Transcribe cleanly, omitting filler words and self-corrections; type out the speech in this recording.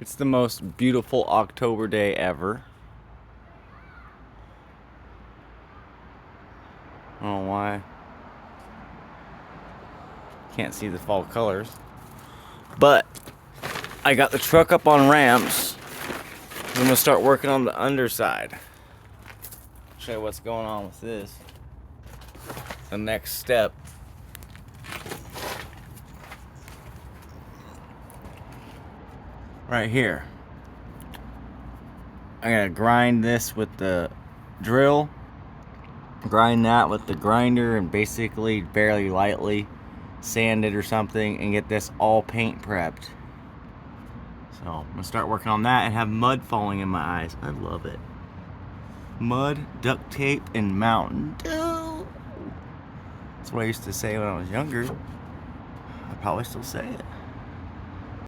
It's the most beautiful October day ever. I don't know why. Can't see the fall colors. But I got the truck up on ramps. I'm gonna start working on the underside. Show you what's going on with this. The next step. Right here. I gotta grind this with the drill. Grind that with the grinder and basically barely lightly sand it or something and get this all paint prepped. So I'm gonna start working on that and have mud falling in my eyes. I love it. Mud, duct tape, and Mountain Dew. That's what I used to say when I was younger. I probably still say it.